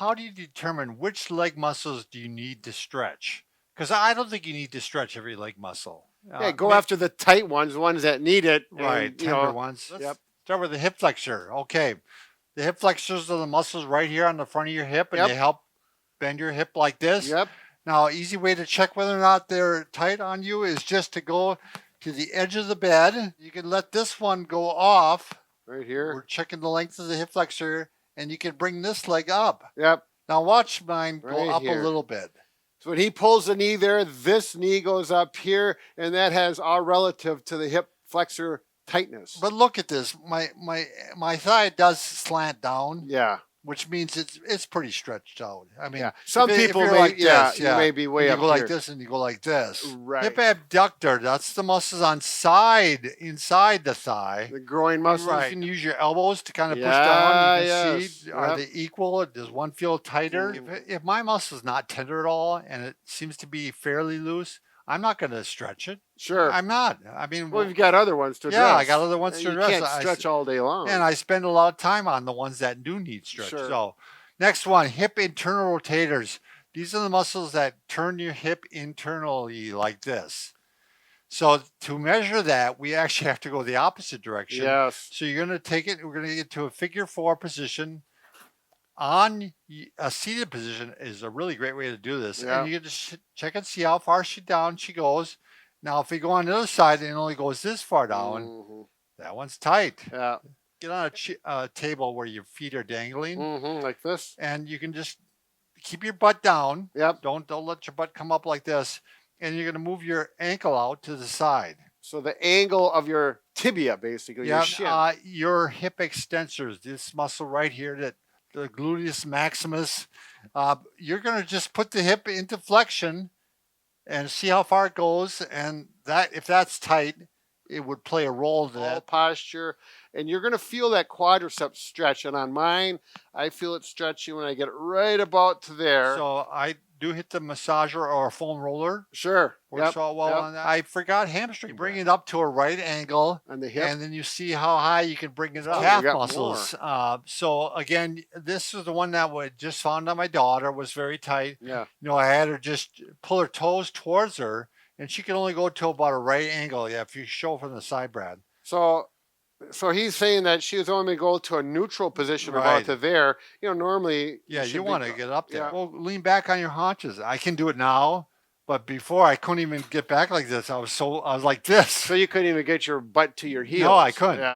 how do you determine which leg muscles do you need to stretch? Because I don't think you need to stretch every leg muscle. Yeah, go after the tight ones, the ones that need it. Right, And, tender ones. Let's yep. start with the hip flexor. Okay. The hip flexors are the muscles right here on the front of your hip, and Yep. they help bend your hip like this. Yep. Now, easy way to check whether or not they're tight on you is just to go to the edge of the bed. You can let this one go off. Right here. We're checking the length of the hip flexor, and you can bring this leg up. Yep. Now watch mine go Right up here. a little bit. So when he pulls the knee there, this knee goes up here, and that has all relative to the hip flexor tightness. But look at this. My thigh does slant down. Yeah. Which means it's pretty stretched out. I mean, yeah. Some people may, like this, you may be way you up go here. like this and you go like this. Right. Hip abductor, that's the muscles inside the thigh. The groin muscles. Right. You can use your elbows to kind of push down. You can see, Yep. are they equal? Does one feel tighter? If my muscle is not tender at all and it seems to be fairly loose, I'm not going to stretch it. Sure. I'm not. I mean, well, you've got other ones to address. Yeah, I got other ones to address. You can't stretch all day long. And I spend a lot of time on the ones that do need stretch. Sure. So, next one, hip internal rotators. These are the muscles that turn your hip internally like this. So to measure that, we actually have to go the opposite direction. Yes. So you're going to take it, we're going to get to a figure 4 position. On a seated position is a really great way to do this. Yeah. And you just check and see how far down she goes. Now, if we go on the other side and it only goes this far down, that one's tight. Yeah. Get on a table where your feet are dangling, like this, and you can just keep your butt down. Yep. Don't let your butt come up like this, and you're going to move your ankle out to the side. So the angle of your tibia, basically, your shin. Your hip extensors, this muscle right here, that the gluteus maximus. You're going to just put the hip into flexion and see how far it goes, and that if that's tight, it would play a role to that posture, and you're going to feel that quadriceps stretch. And on mine, I feel it stretching when I get it right about to there. So I do hit the massager or a foam roller. Sure. Works all well on that. I forgot hamstring. Bring it up to a right angle on the hip, and then you see how high you can bring it up. Calf muscles. So again, this is the one that I just found on my daughter, was very tight. Yeah. I had her just pull her toes towards her, and she can only go to about a right angle. Yeah, if you show from the side, Brad. So he's saying that she was only going to go to a neutral position about to there. Normally. Yeah, you want to get up there. Yeah. Well, lean back on your haunches. I can do it now, but before I couldn't even get back like this. I was like this. So you couldn't even get your butt to your heels. No, I couldn't. Yeah.